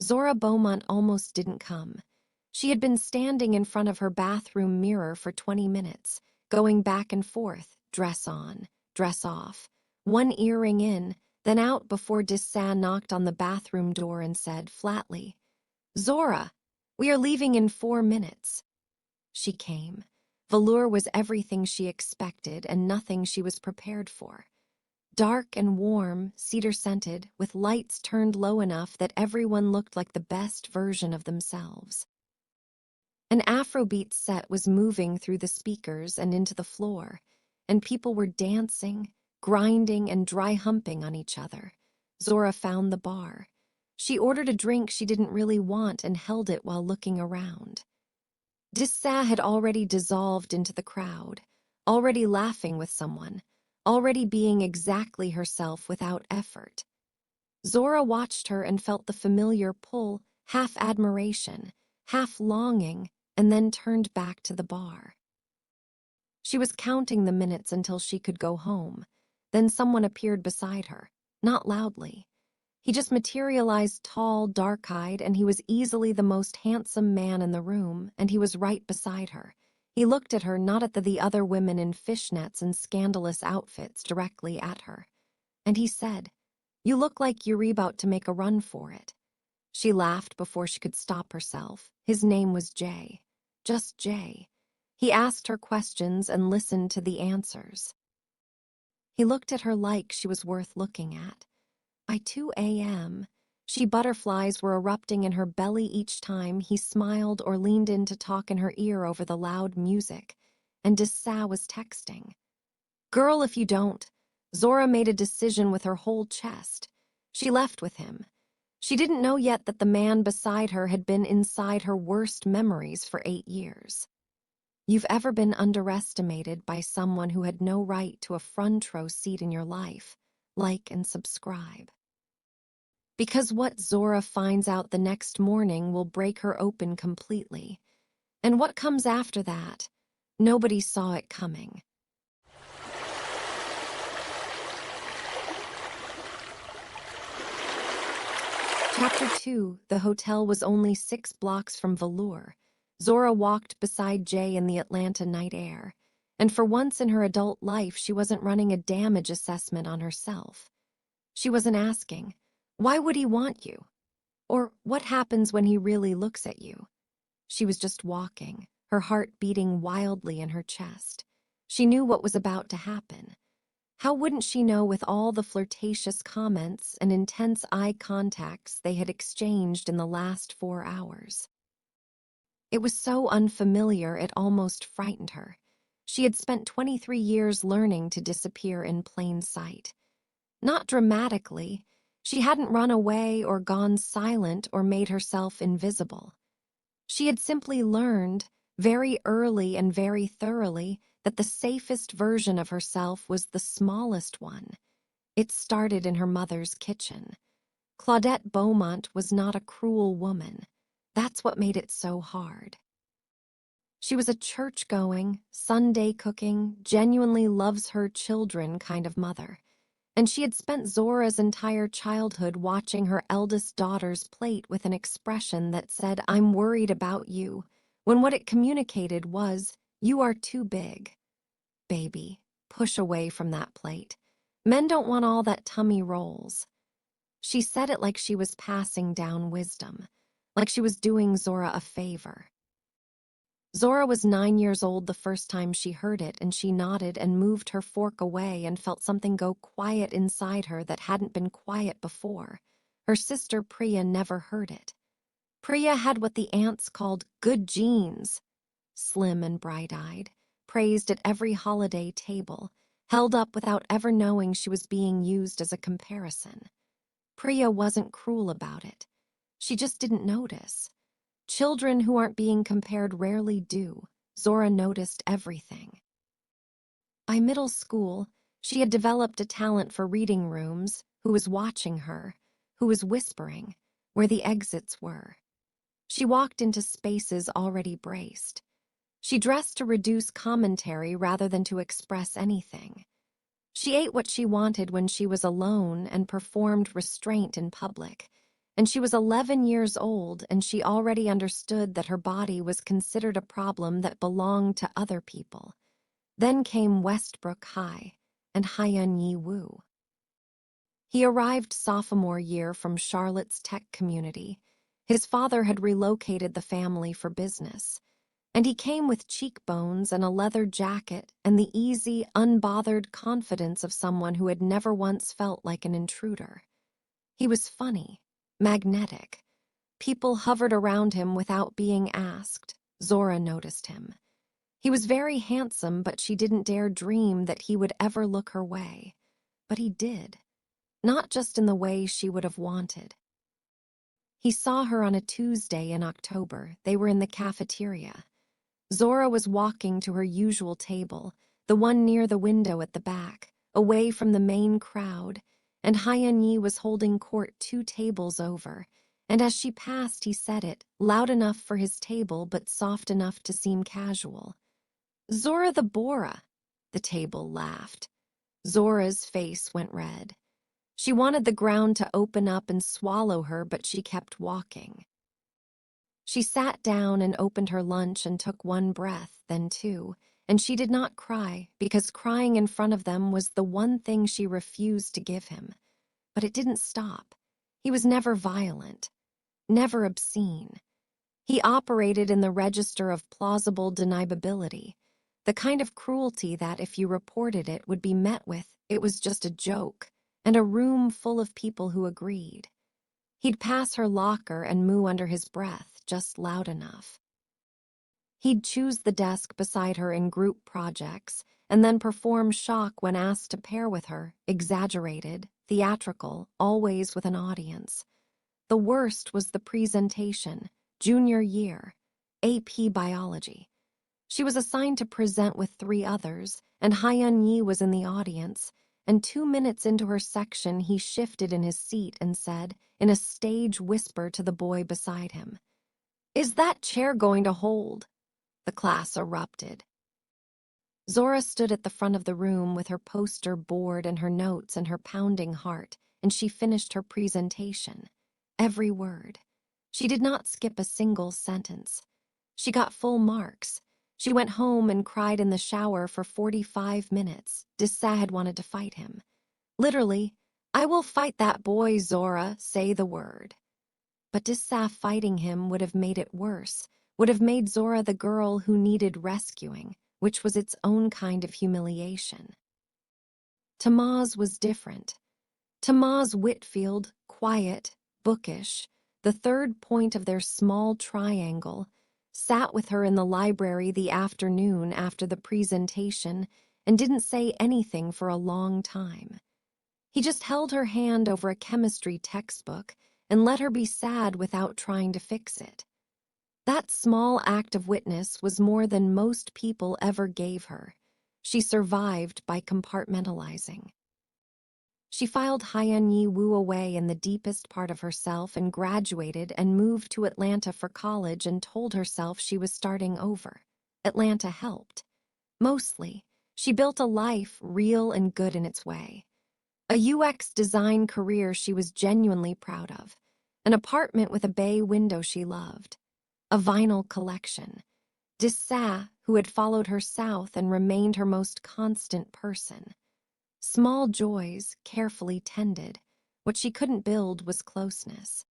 Zora Beaumont almost didn't come. She had been standing in front of her bathroom mirror for 20 minutes, going back and forth, dress on, dress off, one earring in, then out before Dessin knocked on the bathroom door and said flatly, "Zora, we are leaving in 4 minutes." She came. Velour was everything she expected and nothing she was prepared for. Dark and warm, cedar-scented, with lights turned low enough that everyone looked like the best version of themselves. An Afrobeat set was moving through the speakers and into the floor, and people were dancing, grinding, and dry humping on each other. Zora found the bar. She ordered a drink she didn't really want and held it while looking around. Dessin had already dissolved into the crowd, already laughing with someone, already being exactly herself without effort. Zora watched her and felt the familiar pull, half admiration, half longing, and then turned back to the bar. She was counting the minutes until she could go home. Then someone appeared beside her, not loudly. He just materialized tall, dark-eyed, and he was easily the most handsome man in the room, and he was right beside her. He looked at her, not at the other women in fishnets and scandalous outfits, directly at her. And he said, "You look like you're about to make a run for it." She laughed before she could stop herself. His name was Jay. Just Jay. He asked her questions and listened to the answers. He looked at her like she was worth looking at. By 2 a.m., butterflies were erupting in her belly each time he smiled or leaned in to talk in her ear over the loud music, and Dessin was texting. "Girl, if you don't." Zora made a decision with her whole chest. She left with him. She didn't know yet that the man beside her had been inside her worst memories for 8 years. You've ever been underestimated by someone who had no right to a front row seat in your life? Like and subscribe. Because what Zora finds out the next morning will break her open completely. And what comes after that, nobody saw it coming. Chapter 2. The hotel was only 6 blocks from Velour. Zora walked beside Jay in the Atlanta night air. And for once in her adult life, she wasn't running a damage assessment on herself. She wasn't asking, "Why would he want you?" Or, "What happens when he really looks at you?" She was just walking, her heart beating wildly in her chest. She knew what was about to happen. How wouldn't she know with all the flirtatious comments and intense eye contacts they had exchanged in the last 4 hours? It was so unfamiliar it almost frightened her. She had spent 23 years learning to disappear in plain sight. Not dramatically. She hadn't run away or gone silent or made herself invisible. She had simply learned, very early and very thoroughly, that the safest version of herself was the smallest one. It started in her mother's kitchen. Claudette Beaumont was not a cruel woman. That's what made it so hard. She was a church-going, Sunday-cooking, genuinely loves her children kind of mother. And she had spent Zora's entire childhood watching her eldest daughter's plate with an expression that said, "I'm worried about you," when what it communicated was, "You are too big. Baby, push away from that plate. Men don't want all that tummy rolls." She said it like she was passing down wisdom, like she was doing Zora a favor. Zora was 9 years old the first time she heard it, and she nodded and moved her fork away and felt something go quiet inside her that hadn't been quiet before. Her sister Priya never heard it. Priya had what the aunts called good genes. Slim and bright-eyed, praised at every holiday table, held up without ever knowing she was being used as a comparison. Priya wasn't cruel about it. She just didn't notice. Children who aren't being compared rarely do. Zora noticed everything. By middle school, she had developed a talent for reading rooms, who was watching her, who was whispering, where the exits were. She walked into spaces already braced. She dressed to reduce commentary rather than to express anything. She ate what she wanted when she was alone and performed restraint in public. and she was 11 years old, and she already understood that her body was considered a problem that belonged to other people. Then came Westbrook High and Hyun-Yi Woo. He arrived sophomore year from Charlotte's tech community. His father had relocated the family for business, and he came with cheekbones and a leather jacket and the easy, unbothered confidence of someone who had never once felt like an intruder. He was funny, magnetic. People hovered around him without being asked. Zora noticed him. He was very handsome, but she didn't dare dream that he would ever look her way. But he did, not just in the way she would have wanted. He saw her on a Tuesday in October. They were in the cafeteria. Zora was walking to her usual table, the one near the window at the back, away from the main crowd, and Hyun-Yi was holding court 2 tables over, and as she passed he said it, loud enough for his table but soft enough to seem casual. "Zora the Bora," the table laughed. Zora's face went red. She wanted the ground to open up and swallow her, but she kept walking. She sat down and opened her lunch and took 1 breath, then 2, and she did not cry because crying in front of them was the one thing she refused to give him. But it didn't stop. He was never violent, never obscene. He operated in the register of plausible deniability, the kind of cruelty that, if you reported it, would be met with, "It was just a joke," and a room full of people who agreed. He'd pass her locker and moo under his breath, just loud enough. He'd choose the desk beside her in group projects, and then perform shock when asked to pair with her, exaggerated, theatrical, always with an audience. The worst was the presentation, junior year, AP Biology. She was assigned to present with 3 others, and Hyun-Yi was in the audience, and 2 minutes into her section he shifted in his seat and said, in a stage whisper to the boy beside him, "Is that chair going to hold?" The class erupted. Zora stood at the front of the room with her poster board and her notes and her pounding heart, and she finished her presentation. Every word. She did not skip a single sentence. She got full marks. She went home and cried in the shower for 45 minutes. Dissa had wanted to fight him. Literally, "I will fight that boy, Zora, say the word." But Dissa fighting him would have made it worse, would have made Zora the girl who needed rescuing, which was its own kind of humiliation. Tamaz was different. Tamaz Whitfield, quiet, bookish, the 3rd point of their small triangle, sat with her in the library the afternoon after the presentation and didn't say anything for a long time. He just held her hand over a chemistry textbook and let her be sad without trying to fix it. That small act of witness was more than most people ever gave her. She survived by compartmentalizing. She filed Hyun-Yi Woo away in the deepest part of herself and graduated and moved to Atlanta for college and told herself she was starting over. Atlanta helped. Mostly, she built a life real and good in its way. A UX design career she was genuinely proud of. An apartment with a bay window she loved. A vinyl collection. Dissa, who had followed her south and remained her most constant person. Small joys, carefully tended. What she couldn't build was closeness.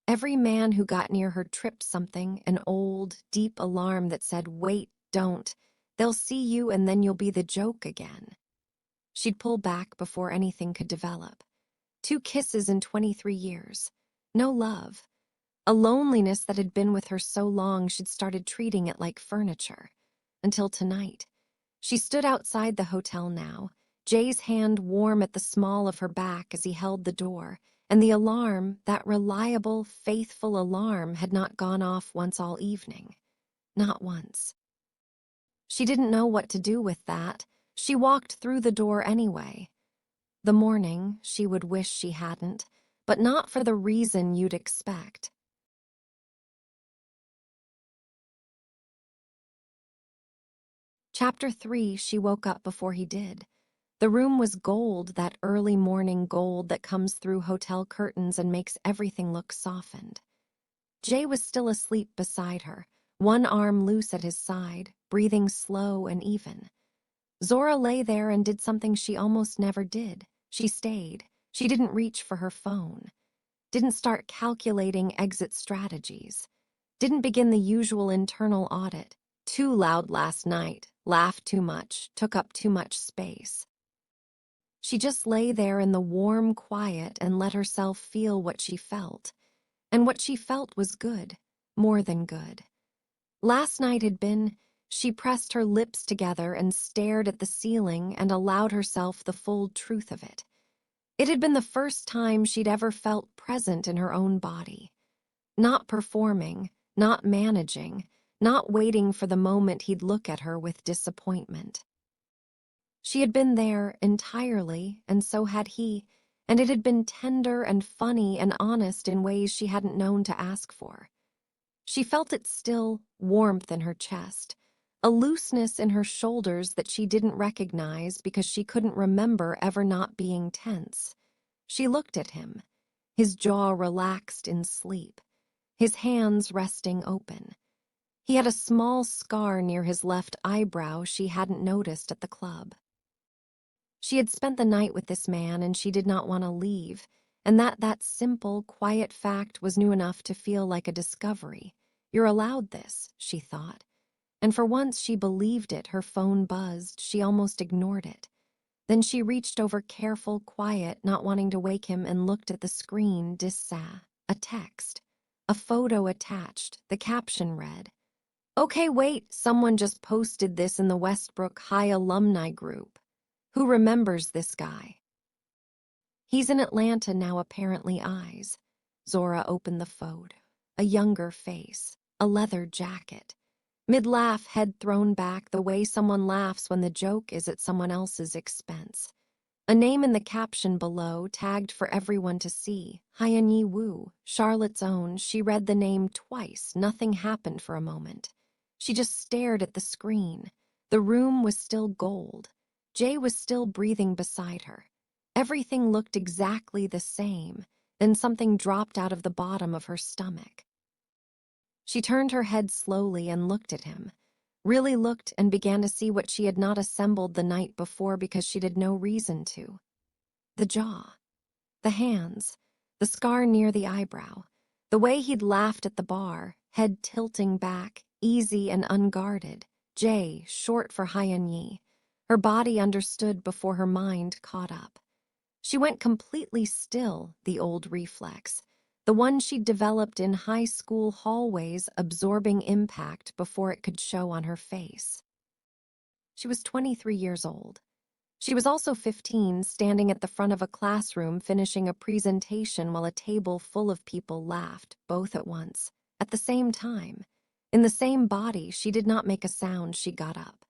Every man who got near her tripped something, an old, deep alarm that said, "Wait, don't. They'll see you and then you'll be the joke again." She'd pull back before anything could develop. 2 kisses in 23 years. No love. A loneliness that had been with her so long she'd started treating it like furniture. Until tonight. She stood outside the hotel now, Jay's hand warm at the small of her back as he held the door, and the alarm, that reliable, faithful alarm, had not gone off once all evening. Not once. She didn't know what to do with that. She walked through the door anyway. The morning, she would wish she hadn't, but not for the reason you'd expect. Chapter 3, she woke up before he did. The room was gold, that early morning gold that comes through hotel curtains and makes everything look softened. Jay was still asleep beside her, one arm loose at his side, breathing slow and even. Zora lay there and did something she almost never did. She stayed. She didn't reach for her phone. Didn't start calculating exit strategies. Didn't begin the usual internal audit. Too loud last night, laughed too much, took up too much space. She just lay there in the warm quiet and let herself feel what she felt. And what she felt was good, more than good. Last night had been, she pressed her lips together and stared at the ceiling and allowed herself the full truth of it. It had been the first time she'd ever felt present in her own body. Not performing, not managing, not waiting for the moment he'd look at her with disappointment. She had been there entirely, and so had he, and it had been tender and funny and honest in ways she hadn't known to ask for. She felt it still, warmth in her chest, a looseness in her shoulders that she didn't recognize because she couldn't remember ever not being tense. She looked at him, his jaw relaxed in sleep, his hands resting open. He had a small scar near his left eyebrow she hadn't noticed at the club. She had spent the night with this man and she did not want to leave, and that simple, quiet fact was new enough to feel like a discovery. You're allowed this, she thought. And for once she believed it. Her phone buzzed. She almost ignored it. Then she reached over, careful, quiet, not wanting to wake him, and looked at the screen. A text. A photo attached. The caption read, "Okay, wait, someone just posted this in the Westbrook High alumni group. Who remembers this guy?" "He's in Atlanta now, apparently." Eyes. Zora opened the photo. A younger face. A leather jacket. Mid-laugh, head thrown back, the way someone laughs when the joke is at someone else's expense. A name in the caption below, tagged for everyone to see. Hyeon Woo, Charlotte's own. She read the name twice. Nothing happened for a moment. She just stared at the screen. The room was still gold. Jay was still breathing beside her. Everything looked exactly the same. Then something dropped out of the bottom of her stomach. She turned her head slowly and looked at him. Really looked, and began to see what she had not assembled the night before because she'd had no reason to. The jaw. The hands. The scar near the eyebrow. The way he'd laughed at the bar, head tilting back, easy and unguarded. Jay, short for Hyeon. Her body understood before her mind caught up. She went completely still, the old reflex. The one she'd developed in high school hallways, absorbing impact before it could show on her face. She was 23 years old. She was also 15, standing at the front of a classroom finishing a presentation while a table full of people laughed, both at once, at the same time. In the same body, she did not make a sound. She got up.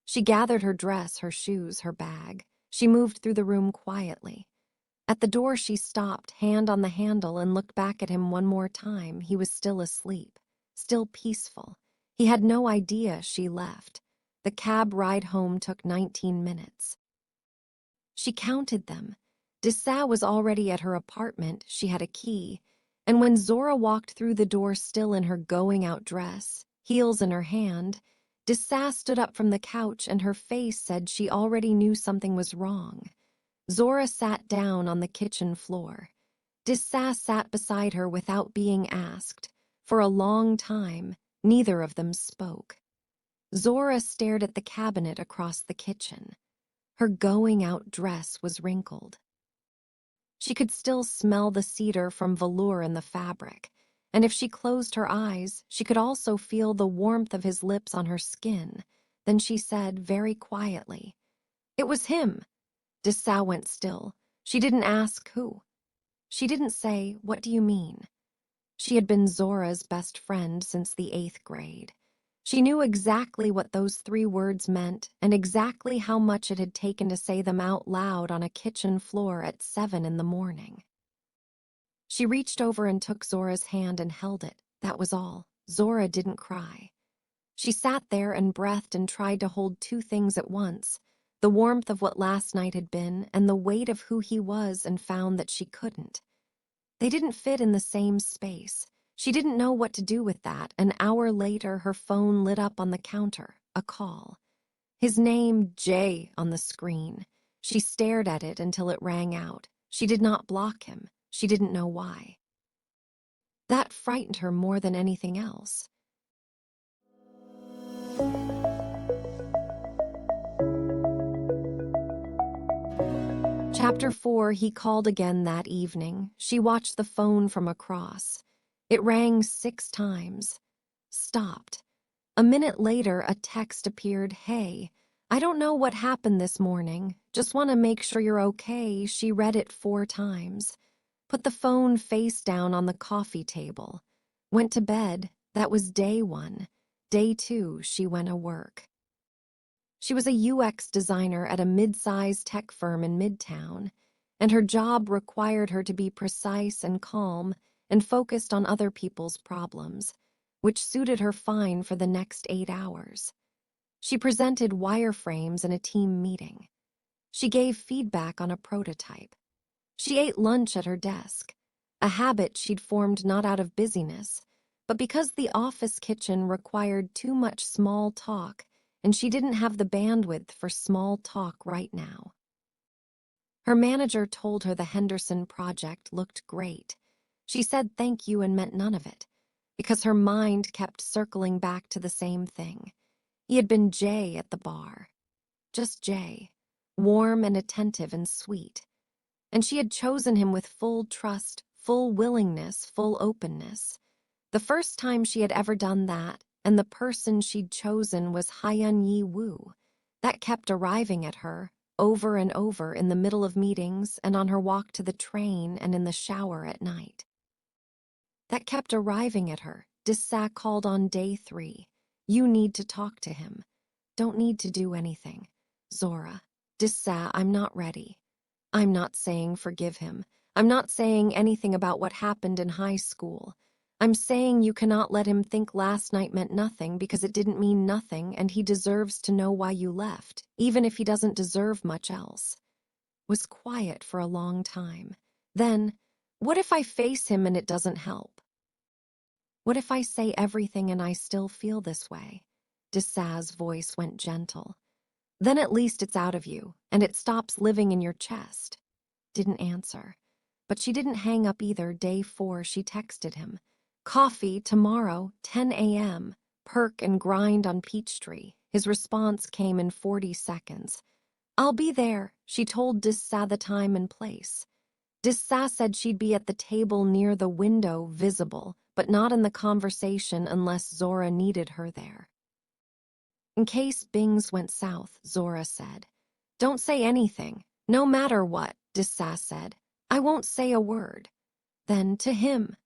She gathered her dress, her shoes, her bag. She moved through the room quietly. At the door she stopped, hand on the handle, and looked back at him one more time. He was still asleep, still peaceful. He had no idea she left. The cab ride home took 19 minutes. She counted them. Dessa was already at her apartment. She had a key. And when Zora walked through the door still in her going-out dress, heels in her hand, Dessa stood up from the couch and her face said she already knew something was wrong. Zora sat down on the kitchen floor. Dessa sat beside her without being asked. For a long time, neither of them spoke. Zora stared at the cabinet across the kitchen. Her going-out dress was wrinkled. She could still smell the cedar from velour in the fabric, and if she closed her eyes, she could also feel the warmth of his lips on her skin. Then she said very quietly, "It was him." Dessa went still. She didn't ask who. She didn't say, "What do you mean?" She had been Zora's best friend since the 8th grade. She knew exactly what those 3 words meant and exactly how much it had taken to say them out loud on a kitchen floor at 7 in the morning. She reached over and took Zora's hand and held it. That was all. Zora didn't cry. She sat there and breathed and tried to hold 2 things at once. the warmth of what last night had been, and the weight of who he was, and found that she couldn't. They didn't fit in the same space. She didn't know what to do with that. An hour later, her phone lit up on the counter, a call. His name, Jay, on the screen. She stared at it until it rang out. She did not block him. She didn't know why. That frightened her more than anything else. Chapter 4, he called again that evening. She watched the phone from across. It rang 6 times. Stopped. A minute later, a text appeared. Hey, I don't know what happened this morning. Just want to make sure you're okay. She read it 4 times. Put the phone face down on the coffee table. Went to bed. That was day 1. Day 2, she went to work. She was a UX designer at a mid-sized tech firm in Midtown, and her job required her to be precise and calm and focused on other people's problems, which suited her fine for the next 8 hours. She presented wireframes in a team meeting. She gave feedback on a prototype. She ate lunch at her desk, a habit she'd formed not out of busyness, but because the office kitchen required too much small talk, and she didn't have the bandwidth for small talk right now. Her manager told her the Henderson project looked great. She said thank you and meant none of it, because her mind kept circling back to the same thing. He had been Jay at the bar. Just Jay, warm and attentive and sweet. And she had chosen him with full trust, full willingness, full openness. The first time she had ever done that, and the person she'd chosen was Hyun-Yi Woo. That kept arriving at her, over and over in the middle of meetings and on her walk to the train and in the shower at night. That kept arriving at her. Dissa called on day 3. You need to talk to him. Don't need to do anything. Zora. Dissa, I'm not ready. I'm not saying forgive him. I'm not saying anything about what happened in high school. I'm saying you cannot let him think last night meant nothing because it didn't mean nothing, and he deserves to know why you left, even if he doesn't deserve much else. Was quiet for a long time. Then, what if I face him and it doesn't help? What if I say everything and I still feel this way? Dissa's voice went gentle. Then at least it's out of you, and it stops living in your chest. Didn't answer. But she didn't hang up either. Day 4, she texted him. Coffee tomorrow, 10 a.m. Perk and grind on Peachtree. His response came in 40 seconds. I'll be there, she told Dissa the time and place. Dissa said she'd be at the table near the window, visible, but not in the conversation unless Zora needed her there. In case Bings went south, Zora said. Don't say anything, no matter what, Dissa said. I won't say a word. Then to him.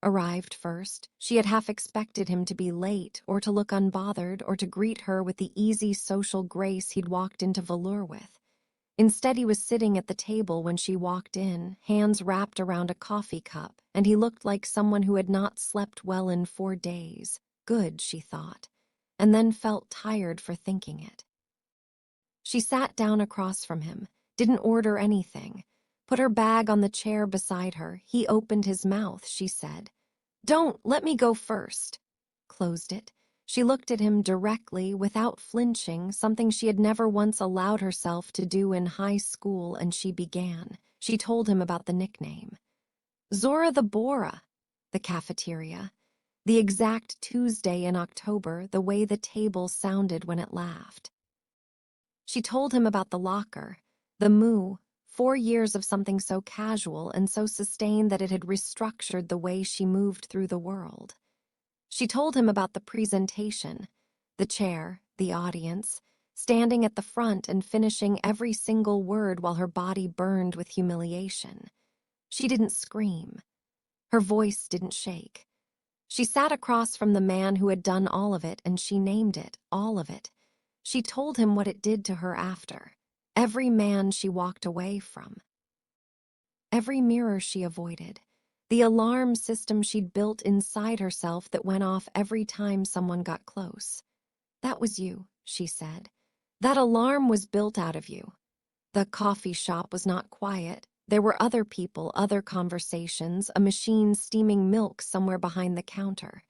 Arrived first, she had half expected him to be late or to look unbothered or to greet her with the easy social grace he'd walked into Velour with. Instead, he was sitting at the table when she walked in, hands wrapped around a coffee cup, and he looked like someone who had not slept well in 4 days. Good, she thought, and then felt tired for thinking it. She sat down across from him, didn't order anything. Put her bag on the chair beside her. He opened his mouth, she said. Don't, let me go first. Closed it. She looked at him directly, without flinching, something she had never once allowed herself to do in high school, and she began. She told him about the nickname. Zora the Bora, the cafeteria. The exact Tuesday in October, the way the table sounded when it laughed. She told him about the locker, the moo, 4 years of something so casual and so sustained that it had restructured the way she moved through the world. She told him about the presentation, the chair, the audience, standing at the front and finishing every single word while her body burned with humiliation. She didn't scream. Her voice didn't shake. She sat across from the man who had done all of it, and she named it, all of it. She told him what it did to her after. Every man she walked away from. Every mirror she avoided. The alarm system she'd built inside herself that went off every time someone got close. That was you, she said. That alarm was built out of you. The coffee shop was not quiet. There were other people, other conversations, a machine steaming milk somewhere behind the counter.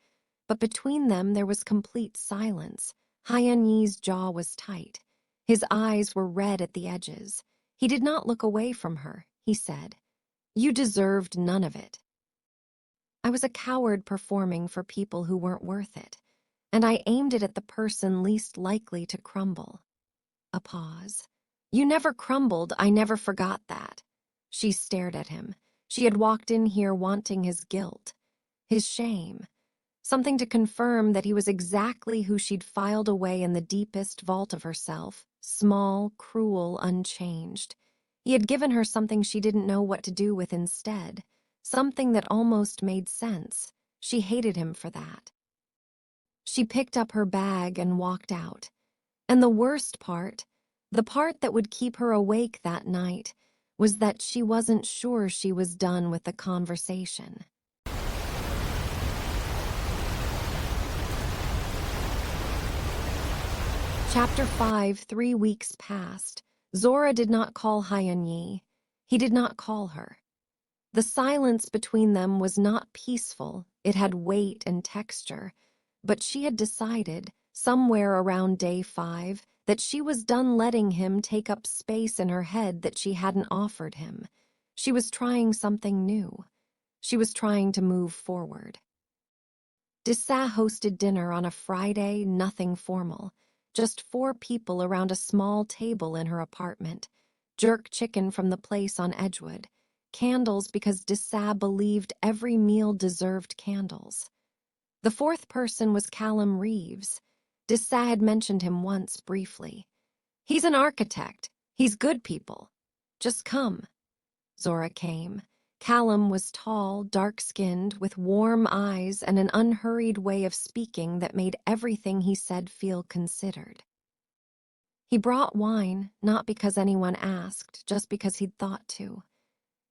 But between them there was complete silence. Hyeonye's jaw was tight. His eyes were red at the edges. He did not look away from her. He said, "You deserved none of it." I was a coward performing for people who weren't worth it, and I aimed it at the person least likely to crumble. A pause. "You never crumbled, I never forgot that." She stared at him. She had walked in here wanting his guilt, his shame, something to confirm that he was exactly who she'd filed away in the deepest vault of herself, small, cruel, unchanged. He had given her something she didn't know what to do with instead, something that almost made sense. She hated him for that. She picked up her bag and walked out. And the worst part, the part that would keep her awake that night, was that she wasn't sure she was done with the conversation. Chapter 5. 3 weeks passed. Zora did not call Hyeonye. He did not call her. The silence between them was not peaceful. It had weight and texture. But she had decided, somewhere around day 5, that she was done letting him take up space in her head that she hadn't offered him. She was trying something new. She was trying to move forward. Dessa hosted dinner on a Friday, nothing formal. Just 4 people around a small table in her apartment. Jerk chicken from the place on Edgewood. Candles because Dessa believed every meal deserved candles. The 4th person was Callum Reeves. Dessa had mentioned him once briefly. "He's an architect. He's good people. Just come." Zora came. Callum was tall, dark-skinned, with warm eyes and an unhurried way of speaking that made everything he said feel considered. He brought wine, not because anyone asked, just because he'd thought to.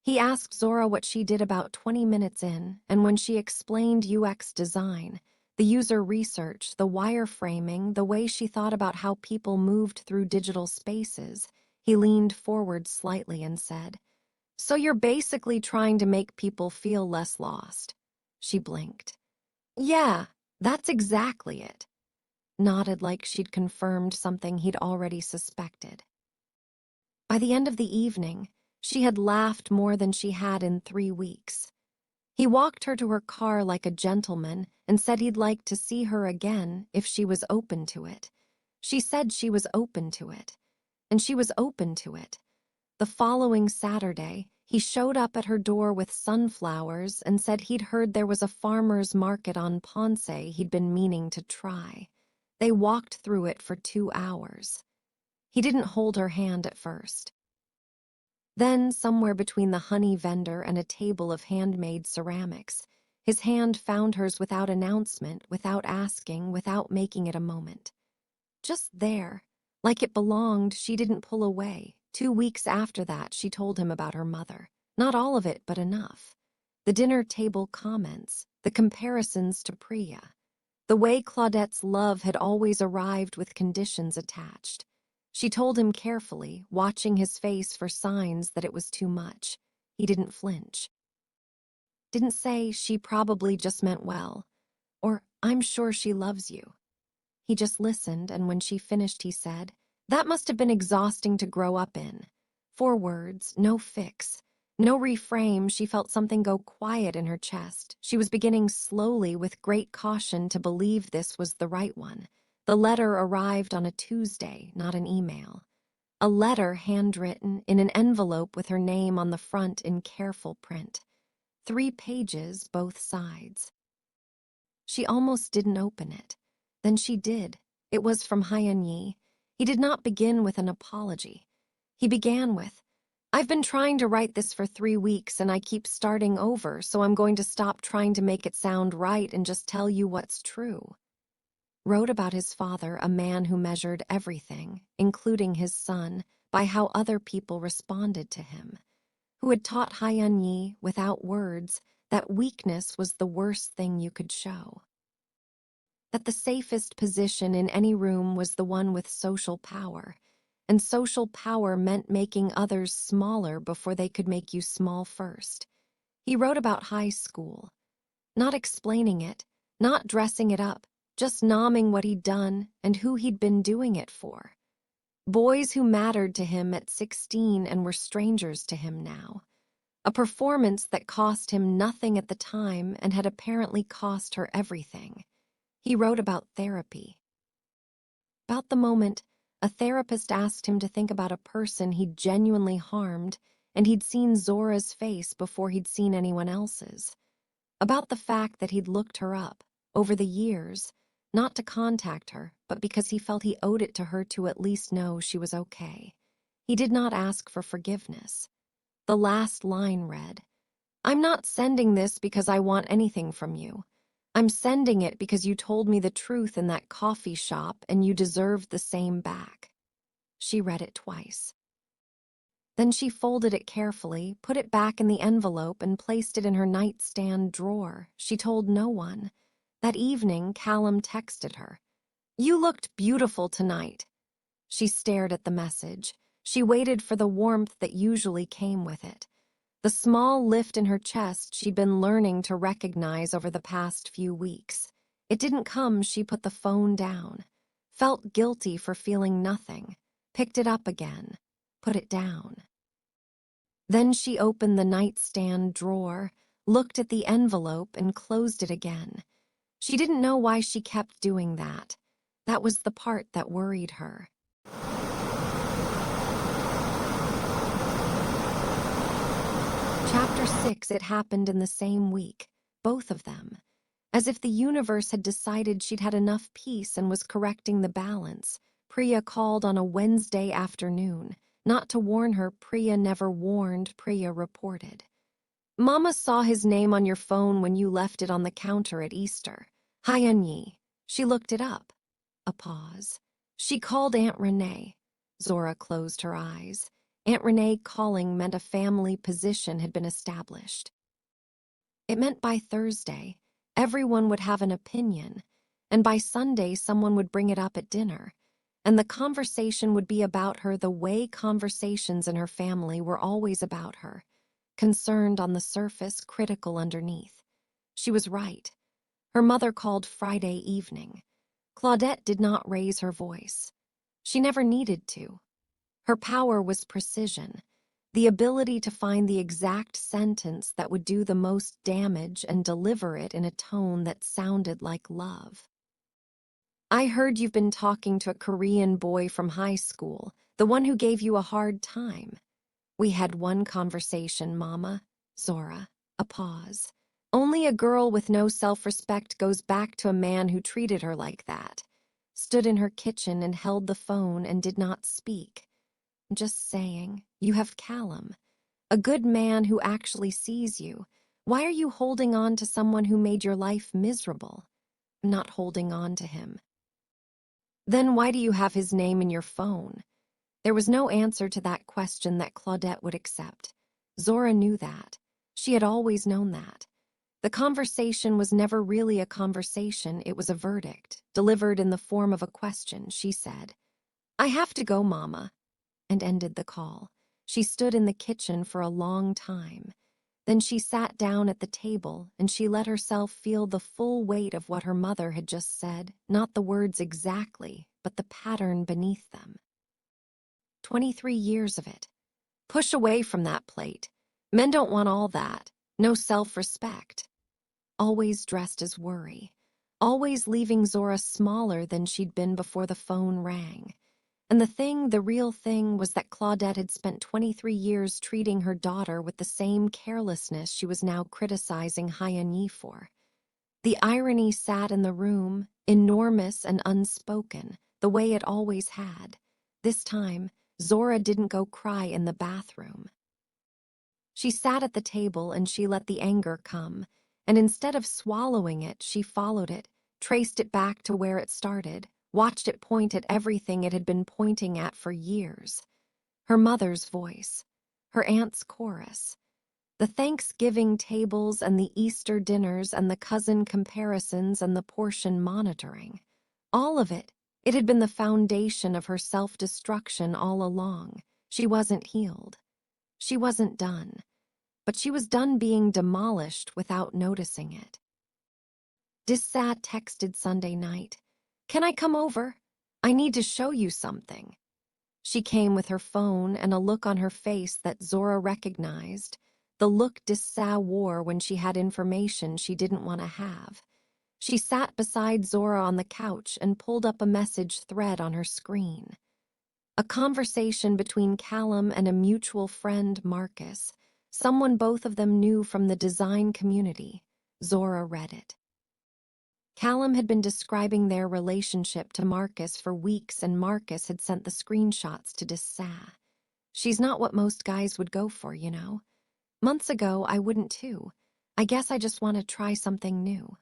He asked Zora what she did about 20 minutes in, and when she explained UX design, the user research, the wireframing, the way she thought about how people moved through digital spaces, he leaned forward slightly and said, "So you're basically trying to make people feel less lost." She blinked. "Yeah, that's exactly it." Nodded like she'd confirmed something he'd already suspected. By the end of the evening, she had laughed more than she had in 3 weeks. He walked her to her car like a gentleman and said he'd like to see her again if she was open to it. She said she was open to it, and she was open to it. The following Saturday, he showed up at her door with sunflowers and said he'd heard there was a farmer's market on Ponce he'd been meaning to try. They walked through it for 2 hours. He didn't hold her hand at first. Then, somewhere between the honey vendor and a table of handmade ceramics, his hand found hers without announcement, without asking, without making it a moment. Just there, like it belonged, she didn't pull away. 2 weeks after that, she told him about her mother. Not all of it, but enough. The dinner table comments, the comparisons to Priya. The way Claudette's love had always arrived with conditions attached. She told him carefully, watching his face for signs that it was too much. He didn't flinch. Didn't say, "She probably just meant well," or "I'm sure she loves you." He just listened, and when she finished, he said, "That must have been exhausting to grow up in." 4 words, no fix. No reframe. She felt something go quiet in her chest. She was beginning slowly, with great caution, to believe this was the right one. The letter arrived on a Tuesday, not an email. A letter handwritten in an envelope with her name on the front in careful print. 3 pages, both sides. She almost didn't open it. Then she did. It was from Hyeonye. He did not begin with an apology. He began with, "I've been trying to write this for 3 weeks and I keep starting over, so I'm going to stop trying to make it sound right and just tell you what's true." Wrote about his father, a man who measured everything, including his son, by how other people responded to him. Who had taught Hyeonye, without words, that weakness was the worst thing you could show. that the safest position in any room was the one with social power, and social power meant making others smaller before they could make you small first. He wrote about high school, not explaining it, not dressing it up, just nomming what he'd done and who he'd been doing it for. Boys who mattered to him at 16 and were strangers to him now. A performance that cost him nothing at the time and had apparently cost her everything. He wrote about therapy. About the moment a therapist asked him to think about a person he'd genuinely harmed, and he'd seen Zora's face before he'd seen anyone else's. About the fact that he'd looked her up, over the years, not to contact her, but because he felt he owed it to her to at least know she was okay. He did not ask for forgiveness. The last line read, "I'm not sending this because I want anything from you. I'm sending it because you told me the truth in that coffee shop and you deserved the same back." She read it twice. Then she folded it carefully, put it back in the envelope, and placed it in her nightstand drawer. She told no one. That evening, Callum texted her. "You looked beautiful tonight." She stared at the message. She waited for the warmth that usually came with it. The small lift in her chest she'd been learning to recognize over the past few weeks. It didn't come. She put the phone down, felt guilty for feeling nothing, picked it up again, put it down. Then she opened the nightstand drawer, looked at the envelope, and closed it again. She didn't know why she kept doing that. That was the part that worried her. Chapter 6. It happened in the same week, both of them. As if the universe had decided she'd had enough peace and was correcting the balance, Priya called on a Wednesday afternoon. Not to warn her, Priya never warned, Priya reported. "Mama saw his name on your phone when you left it on the counter at Easter. Hyanyi." She looked it up. A pause. "She called Aunt Renee." Zora closed her eyes. Aunt Renee calling meant a family position had been established. It meant by Thursday, everyone would have an opinion, and by Sunday someone would bring it up at dinner, and the conversation would be about her the way conversations in her family were always about her, concerned on the surface, critical underneath. She was right. Her mother called Friday evening. Claudette did not raise her voice. She never needed to. Her power was precision, the ability to find the exact sentence that would do the most damage and deliver it in a tone that sounded like love. "I heard you've been talking to a Korean boy from high school, the one who gave you a hard time." "We had one conversation, Mama." Zora. A pause. "Only a girl with no self-respect goes back to a man who treated her like that." Stood in her kitchen and held the phone and did not speak. "Just saying, you have Callum. A good man who actually sees you. Why are you holding on to someone who made your life miserable?" "I'm not holding on to him." "Then why do you have his name in your phone?" There was no answer to that question that Claudette would accept. Zora knew that. She had always known that. The conversation was never really a conversation, it was a verdict, delivered in the form of a question. She said, "I have to go, Mama," and ended the call. She stood in the kitchen for a long time. Then she sat down at the table and she let herself feel the full weight of what her mother had just said, not the words exactly, but the pattern beneath them. 23 years of it. Push away from that plate. Men don't want all that. No self-respect. Always dressed as worry. Always leaving Zora smaller than she'd been before the phone rang. And the real thing, was that Claudette had spent 23 years treating her daughter with the same carelessness she was now criticizing Hyanyi for. The irony sat in the room, enormous and unspoken, the way it always had. This time, Zora didn't go cry in the bathroom. She sat at the table and she let the anger come, and instead of swallowing it, she followed it, traced it back to where it started, watched it point at everything it had been pointing at for years. Her mother's voice, her aunt's chorus, The Thanksgiving tables and the Easter dinners and the cousin comparisons and the portion monitoring. All of it. It had been the foundation of her self-destruction all along. She wasn't healed. She wasn't done. But she was done being demolished without noticing it. Dissat texted Sunday night. "Can I come over? I need to show you something." She came with her phone and a look on her face that Zora recognized, the look Dissat wore when she had information she didn't want to have. She sat beside Zora on the couch and pulled up a message thread on her screen. A conversation between Callum and a mutual friend, Marcus, someone both of them knew from the design community. Zora read it. Callum had been describing their relationship to Marcus for weeks, and Marcus had sent the screenshots to Dissat. "She's not what most guys would go for, you know. Months ago, I wouldn't too. I guess I just want to try something new."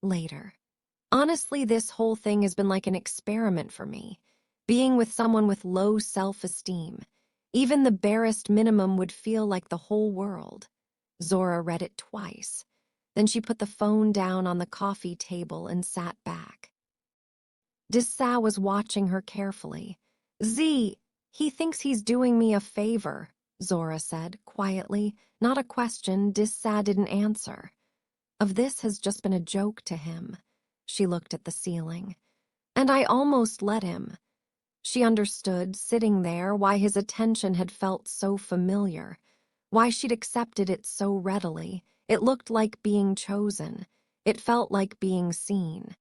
Later. "Honestly, this whole thing has been like an experiment for me. Being with someone with low self-esteem. Even the barest minimum would feel like the whole world." Zora read it twice. Then she put the phone down on the coffee table and sat back. Dissat was watching her carefully. "Z, he thinks he's doing me a favor," Zora said, quietly. Not a question. Dissat didn't answer. "Of this has just been a joke to him." She looked at the ceiling. "And I almost let him." She understood, sitting there, why his attention had felt so familiar, why she'd accepted it so readily. It looked like being chosen. It felt like being seen.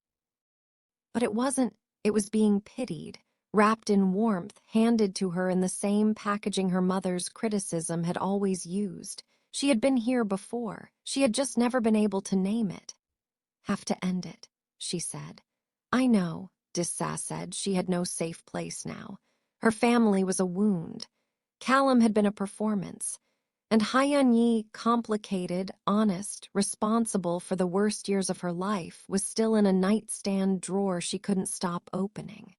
But it wasn't. It was being pitied, wrapped in warmth, handed to her in the same packaging her mother's criticism had always used. She had been here before. She had just never been able to name it. "Have to end it," she said. "I know," Dissat said. She had no safe place now. Her family was a wound. Callum had been a performance. And Hyun-yi, complicated, honest, responsible for the worst years of her life, was still in a nightstand drawer she couldn't stop opening.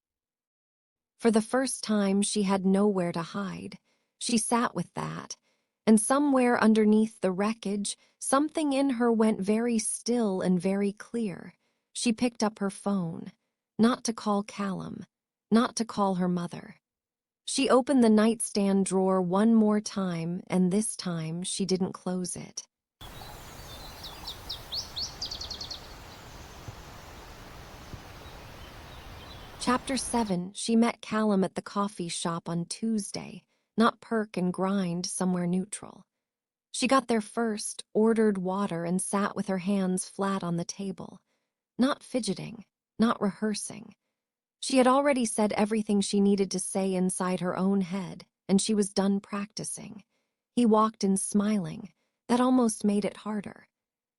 For the first time, she had nowhere to hide. She sat with that, and somewhere underneath the wreckage, something in her went very still and very clear. She picked up her phone, not to call Callum, not to call her mother. She opened the nightstand drawer one more time, and this time she didn't close it. Chapter 7. She met Callum at the coffee shop on Tuesday, not perk and grind, somewhere neutral. She got there first, ordered water, and sat with her hands flat on the table. Not fidgeting, not rehearsing. She had already said everything she needed to say inside her own head, and she was done practicing. He walked in smiling. That almost made it harder.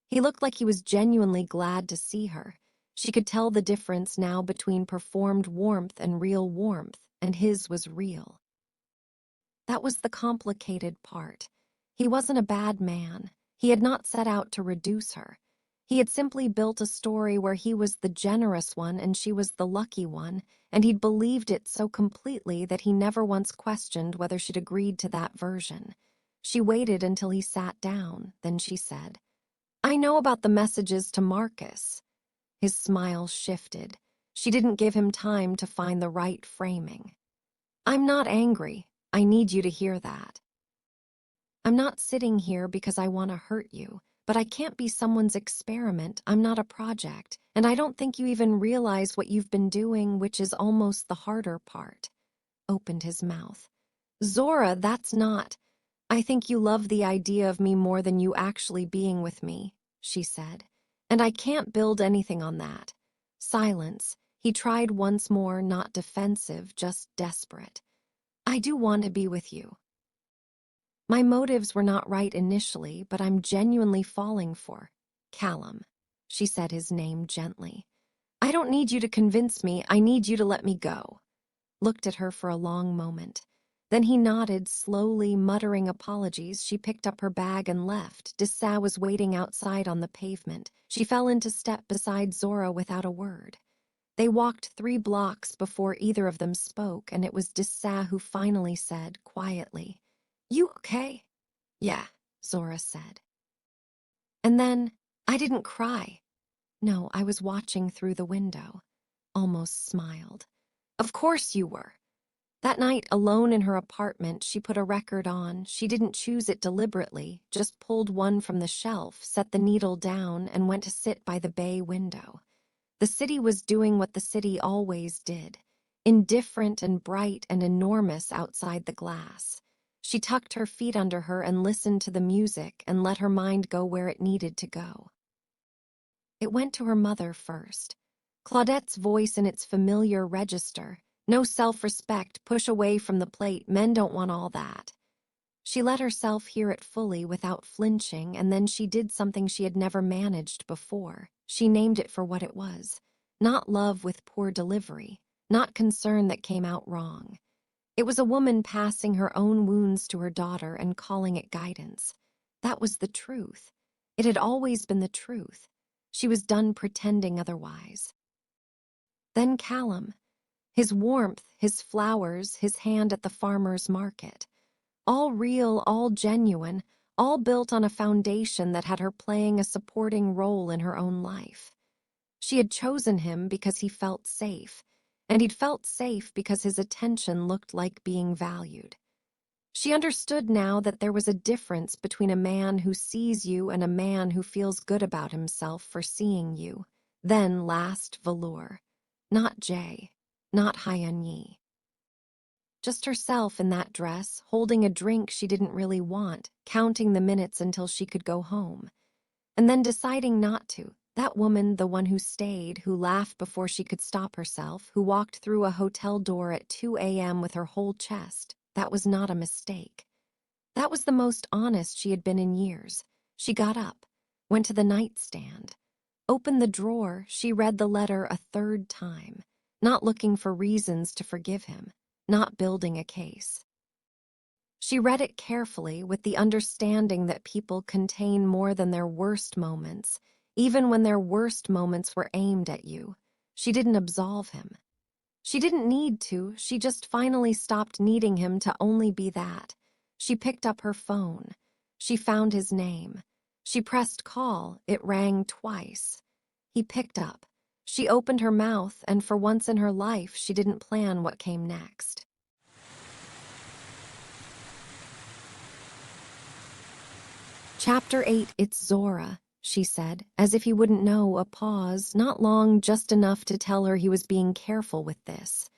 He looked like he was genuinely glad to see her. She could tell the difference now between performed warmth and real warmth, and his was real. That was the complicated part. He wasn't a bad man. He had not set out to reduce her. He had simply built a story where he was the generous one and she was the lucky one, and he'd believed it so completely that he never once questioned whether she'd agreed to that version. She waited until he sat down, then she said, "I know about the messages to Marcus." His smile shifted. She didn't give him time to find the right framing. "I'm not angry. I need you to hear that. I'm not sitting here because I want to hurt you. But I can't be someone's experiment. I'm not a project, and I don't think you even realize what you've been doing, which is almost the harder part." Opened his mouth. "Zora, that's not. I think you love the idea of me more than you actually being with me," she said. "And I can't build anything on that." Silence. He tried once more, not defensive, just desperate. "I do want to be with you. My motives were not right initially, but I'm genuinely falling for Callum." She said his name gently. "I don't need you to convince me. I need you to let me go." Looked at her for a long moment. Then he nodded, slowly muttering apologies. She picked up her bag and left. Dissat was waiting outside on the pavement. She fell into step beside Zora without a word. They walked 3 blocks before either of them spoke, and it was Dissat who finally said, quietly, "You okay?" "Yeah," Zora said. And then, I didn't cry. No, I was watching through the window. Almost smiled. Of course you were. That night, alone in her apartment, she put a record on. She didn't choose it deliberately, just pulled one from the shelf, set the needle down, and went to sit by the bay window. The city was doing what the city always did, indifferent and bright and enormous outside the glass. She tucked her feet under her and listened to the music and let her mind go where it needed to go. It went to her mother first. Claudette's voice in its familiar register. No self-respect, push away from the plate, men don't want all that. She let herself hear it fully without flinching, and then she did something she had never managed before. She named it for what it was. Not love with poor delivery, not concern that came out wrong. It was a woman passing her own wounds to her daughter and calling it guidance. That was the truth. It had always been the truth. She was done pretending otherwise. Then Callum. His warmth, his flowers, his hand at the farmer's market. All real, all genuine, all built on a foundation that had her playing a supporting role in her own life. She had chosen him because he felt safe, and he'd felt safe because his attention looked like being valued. She understood now that there was a difference between a man who sees you and a man who feels good about himself for seeing you. Then last velour. Not Jay. Not Hyeon-yi. Just herself in that dress, holding a drink she didn't really want, counting the minutes until she could go home. And then deciding not to. That woman, the one who stayed, who laughed before she could stop herself, who walked through a hotel door at 2 a.m. with her whole chest, that was not a mistake. That was the most honest she had been in years. She got up, went to the nightstand, opened the drawer. She read the letter a third time. Not looking for reasons to forgive him, not building a case. She read it carefully with the understanding that people contain more than their worst moments, even when their worst moments were aimed at you. She didn't absolve him. She didn't need to, she just finally stopped needing him to only be that. She picked up her phone. She found his name. She pressed call, it rang twice. He picked up. She opened her mouth, and for once in her life, she didn't plan what came next. Chapter 8, It's Zora, she said, as if he wouldn't know, a pause, not long, just enough to tell her he was being careful with this.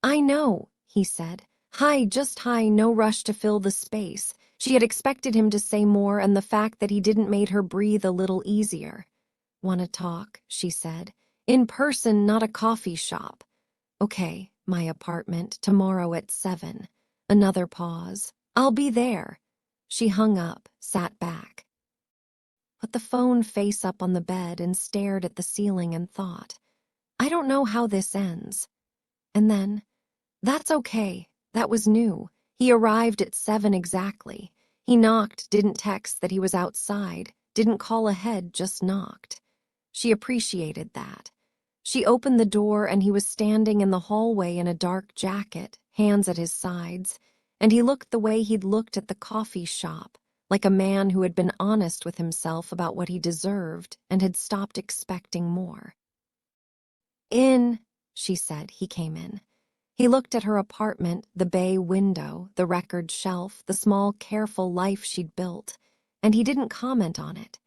I know, he said. Hi, just hi, no rush to fill the space. She had expected him to say more, and the fact that he didn't made her breathe a little easier. "Wanna talk?" she said. "In person, not a coffee shop." "Okay, my apartment, tomorrow at 7. Another pause. "I'll be there." She hung up, sat back. Put the phone face up on the bed and stared at the ceiling and thought, I don't know how this ends. And then, that's okay, that was new. He arrived at 7 exactly. He knocked, didn't text that he was outside, didn't call ahead, just knocked. She appreciated that. She opened the door and he was standing in the hallway in a dark jacket, hands at his sides, and he looked the way he'd looked at the coffee shop, like a man who had been honest with himself about what he deserved and had stopped expecting more. "In," she said. He came in. He looked at her apartment, the bay window, the record shelf, the small, careful life she'd built, and he didn't comment on it.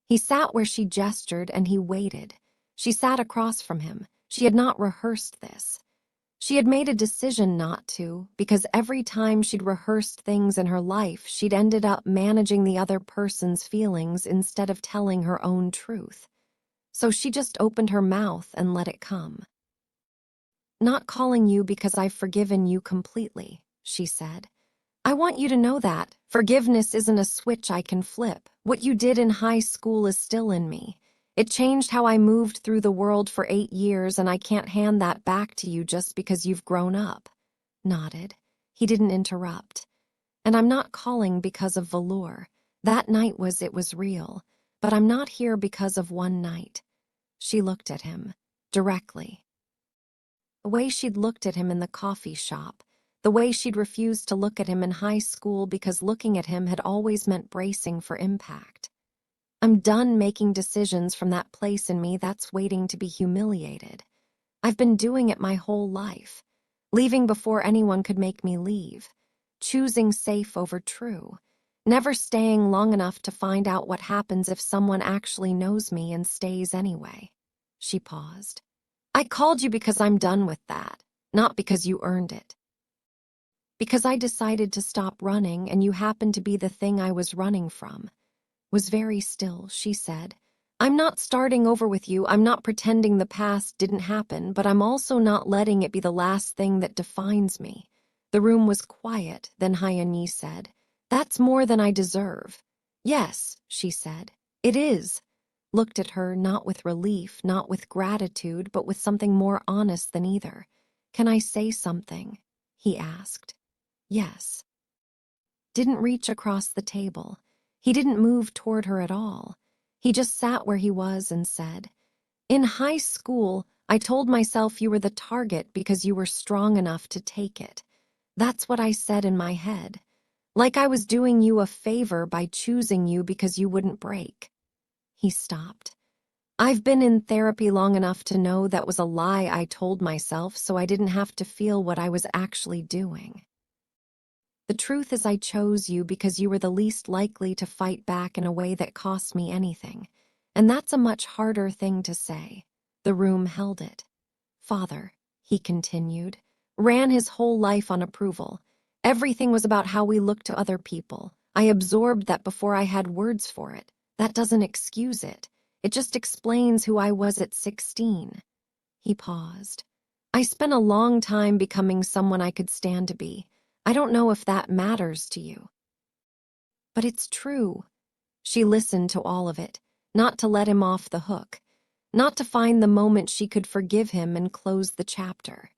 He sat where she gestured and he waited. She sat across from him. She had not rehearsed this. She had made a decision not to, because every time she'd rehearsed things in her life, she'd ended up managing the other person's feelings instead of telling her own truth. So she just opened her mouth and let it come. "Not calling you because I've forgiven you completely," she said. "I want you to know that. Forgiveness isn't a switch I can flip. What you did in high school is still in me. It changed how I moved through the world for 8 years, and I can't hand that back to you just because you've grown up." Nodded. He didn't interrupt. "And I'm not calling because of velour. That night it was real. But I'm not here because of one night." She looked at him, directly. The way she'd looked at him in the coffee shop, the way she'd refused to look at him in high school because looking at him had always meant bracing for impact. I'm done making decisions from that place in me that's waiting to be humiliated. I've been doing it my whole life, leaving before anyone could make me leave, choosing safe over true, never staying long enough to find out what happens if someone actually knows me and stays anyway. She paused. I called you because I'm done with that, not because you earned it. Because I decided to stop running and you happened to be the thing I was running from. Was very still, she said. I'm not starting over with you, I'm not pretending the past didn't happen, but I'm also not letting it be the last thing that defines me. The room was quiet, then Hyani said, That's more than I deserve. Yes, she said, it is. Looked at her not with relief, not with gratitude, but with something more honest than either. Can I say something? He asked. Yes. Didn't reach across the table. He didn't move toward her at all. He just sat where he was and said, In high school, I told myself you were the target because you were strong enough to take it. That's what I said in my head. Like I was doing you a favor by choosing you because you wouldn't break. He stopped. I've been in therapy long enough to know that was a lie I told myself so I didn't have to feel what I was actually doing. The truth is I chose you because you were the least likely to fight back in a way that cost me anything. And that's a much harder thing to say. The room held it. Father, he continued, ran his whole life on approval. Everything was about how we looked to other people. I absorbed that before I had words for it. That doesn't excuse it. It just explains who I was at 16. He paused. I spent a long time becoming someone I could stand to be. I don't know if that matters to you. But it's true. She listened to all of it, not to let him off the hook, not to find the moment she could forgive him and close the chapter.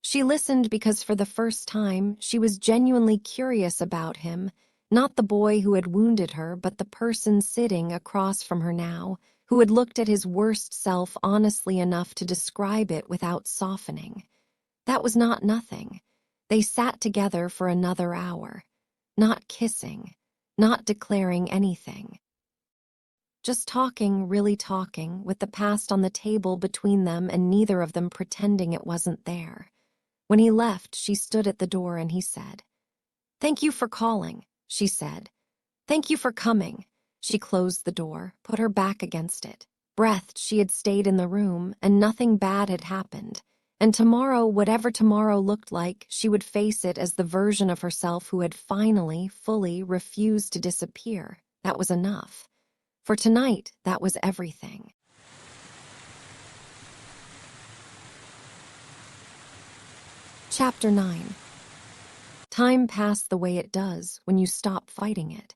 She listened because for the first time, she was genuinely curious about him, not the boy who had wounded her, but the person sitting across from her now, who had looked at his worst self honestly enough to describe it without softening. That was not nothing. They sat together for another hour, not kissing, not declaring anything. Just talking, really talking, with the past on the table between them and neither of them pretending it wasn't there. When he left, she stood at the door and he said, Thank you for calling, she said. Thank you for coming. She closed the door, put her back against it. Breathed, she had stayed in the room, and nothing bad had happened. And tomorrow, whatever tomorrow looked like, she would face it as the version of herself who had finally, fully refused to disappear. That was enough. For tonight, that was everything. Chapter 9. Time passed the way it does when you stop fighting it.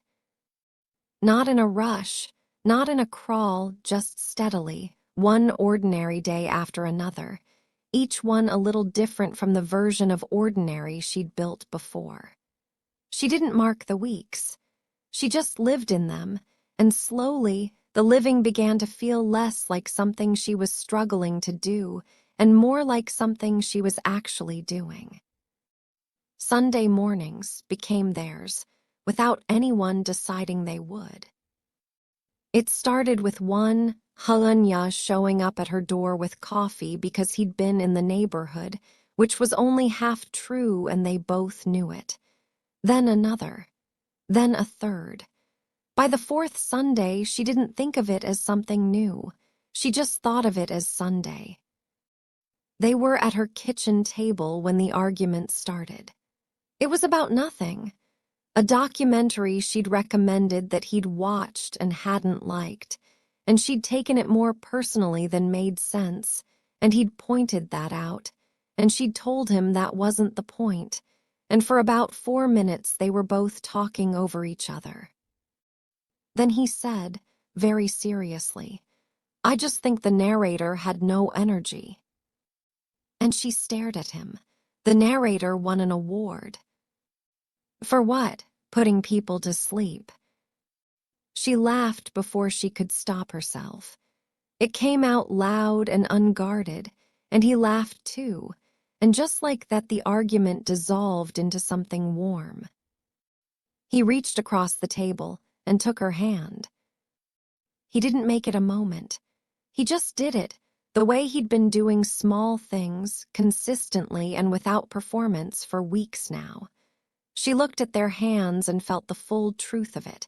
Not in a rush, not in a crawl, just steadily, one ordinary day after another, each one a little different from the version of ordinary she'd built before. She didn't mark the weeks. She just lived in them, and slowly, the living began to feel less like something she was struggling to do and more like something she was actually doing. Sunday mornings became theirs, without anyone deciding they would. It started with one, Halanya, showing up at her door with coffee because he'd been in the neighborhood, which was only half true and they both knew it. Then another. Then a third. By the fourth Sunday, she didn't think of it as something new. She just thought of it as Sunday. They were at her kitchen table when the argument started. It was about nothing. A documentary she'd recommended that he'd watched and hadn't liked, and she'd taken it more personally than made sense, and he'd pointed that out, and she'd told him that wasn't the point, and for about 4 minutes they were both talking over each other. Then he said, very seriously, I just think the narrator had no energy. And she stared at him. The narrator won an award. For what? Putting people to sleep. She laughed before she could stop herself. It came out loud and unguarded, and he laughed too, and just like that the argument dissolved into something warm. He reached across the table and took her hand. He didn't make it a moment. He just did it, the way he'd been doing small things, consistently and without performance for weeks now. She looked at their hands and felt the full truth of it.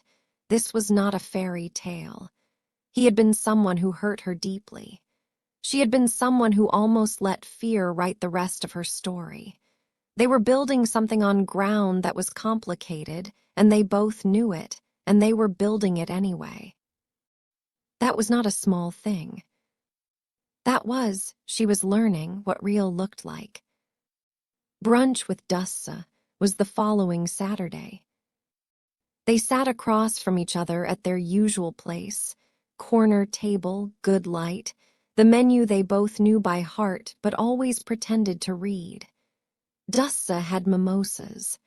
This was not a fairy tale. He had been someone who hurt her deeply. She had been someone who almost let fear write the rest of her story. They were building something on ground that was complicated, and they both knew it, and they were building it anyway. That was not a small thing. She was learning what real looked like. Brunch with Dussa was the following Saturday. They sat across from each other at their usual place, corner table, good light, the menu they both knew by heart but always pretended to read. Dussa had mimosas.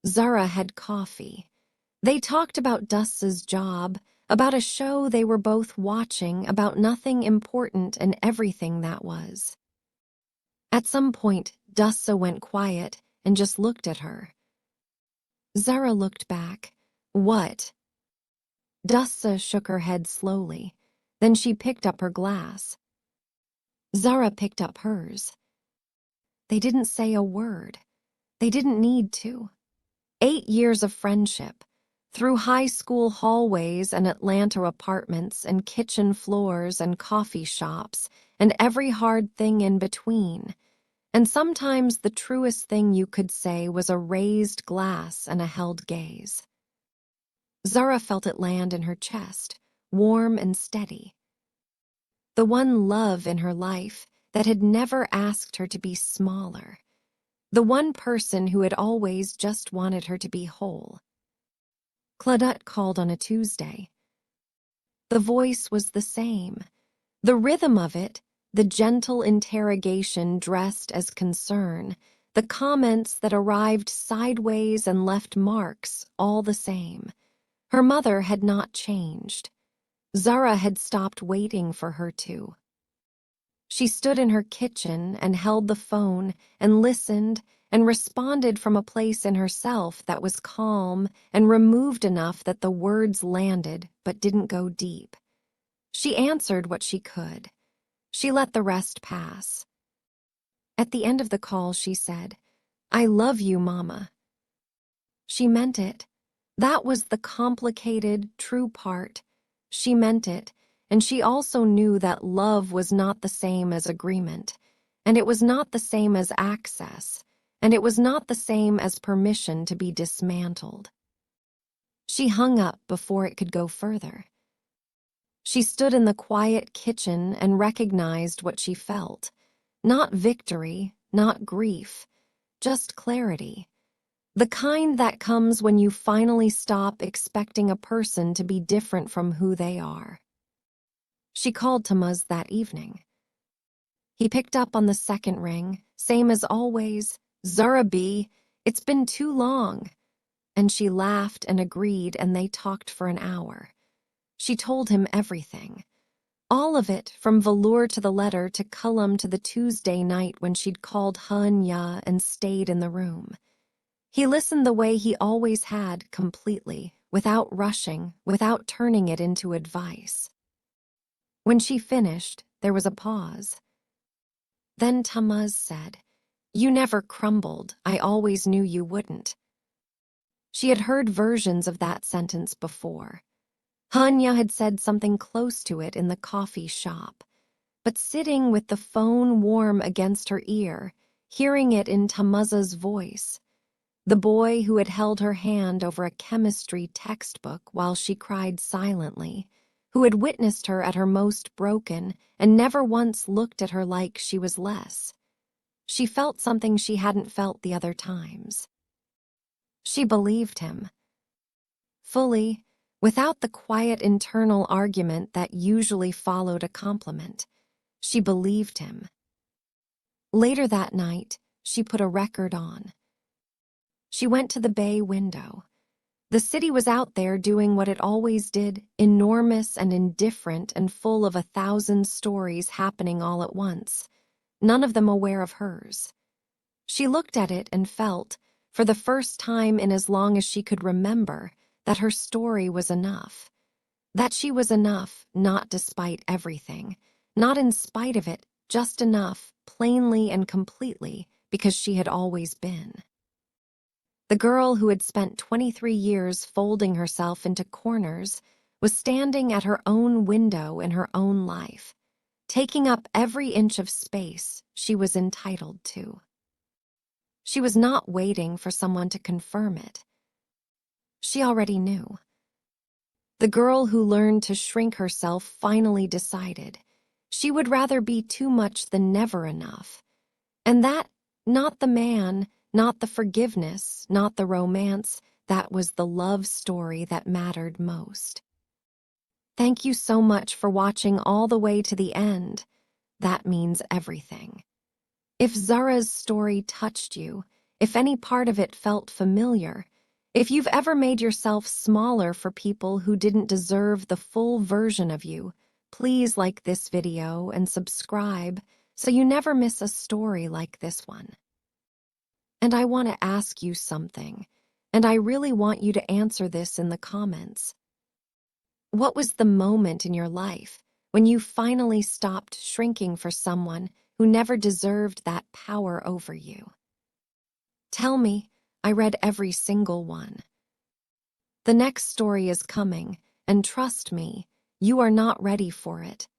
Zora had coffee. They talked about Dussa's job, about a show they were both watching, about nothing important and everything that was. At some point, Dussa went quiet and just looked at her. Zora looked back. What? Dussa shook her head slowly. Then she picked up her glass. Zora picked up hers. They didn't say a word. They didn't need to. 8 years of friendship, through high school hallways and Atlanta apartments and kitchen floors and coffee shops and every hard thing in between. And sometimes the truest thing you could say was a raised glass and a held gaze. Zora felt it land in her chest, warm and steady. The one love in her life that had never asked her to be smaller. The one person who had always just wanted her to be whole. Claudette called on a Tuesday. The voice was the same. The rhythm of it, the gentle interrogation dressed as concern, the comments that arrived sideways and left marks, all the same. Her mother had not changed. Zora had stopped waiting for her to. She stood in her kitchen and held the phone and listened and responded from a place in herself that was calm and removed enough that the words landed but didn't go deep. She answered what she could. She let the rest pass. At the end of the call, she said, "I love you, Mama." She meant it. That was the complicated, true part. She meant it, and she also knew that love was not the same as agreement, and it was not the same as access, and it was not the same as permission to be dismantled. She hung up before it could go further. She stood in the quiet kitchen and recognized what she felt. Not victory, not grief, just clarity. The kind that comes when you finally stop expecting a person to be different from who they are. She called Tamaz that evening. He picked up on the second ring, same as always. "Zora B, it's been too long." And she laughed and agreed, and they talked for an hour. She told him everything. All of it, from velour to the letter to Cullum to the Tuesday night when she'd called Hanya and stayed in the room. He listened the way he always had, completely, without rushing, without turning it into advice. When she finished, there was a pause. Then Tamaz said, "You never crumbled. I always knew you wouldn't." She had heard versions of that sentence before. Hanya had said something close to it in the coffee shop. But sitting with the phone warm against her ear, hearing it in Tamaz's voice, the boy who had held her hand over a chemistry textbook while she cried silently, who had witnessed her at her most broken and never once looked at her like she was less. She felt something she hadn't felt the other times. She believed him. Fully, without the quiet internal argument that usually followed a compliment. She believed him. Later that night, she put a record on. She went to the bay window. The city was out there doing what it always did, enormous and indifferent and full of 1,000 stories happening all at once, none of them aware of hers. She looked at it and felt, for the first time in as long as she could remember, that her story was enough. That she was enough, not despite everything, not in spite of it, just enough, plainly and completely, because she had always been. The girl who had spent 23 years folding herself into corners was standing at her own window in her own life, taking up every inch of space she was entitled to. She was not waiting for someone to confirm it. She already knew. The girl who learned to shrink herself finally decided she would rather be too much than never enough. And that, not the man, not the forgiveness, not the romance, that was the love story that mattered most. Thank you so much for watching all the way to the end. That means everything. If Zora's story touched you, if any part of it felt familiar, if you've ever made yourself smaller for people who didn't deserve the full version of you, please like this video and subscribe so you never miss a story like this one. And I want to ask you something, and I really want you to answer this in the comments. What was the moment in your life when you finally stopped shrinking for someone who never deserved that power over you? Tell me. I read every single one. The next story is coming, and trust me, you are not ready for it.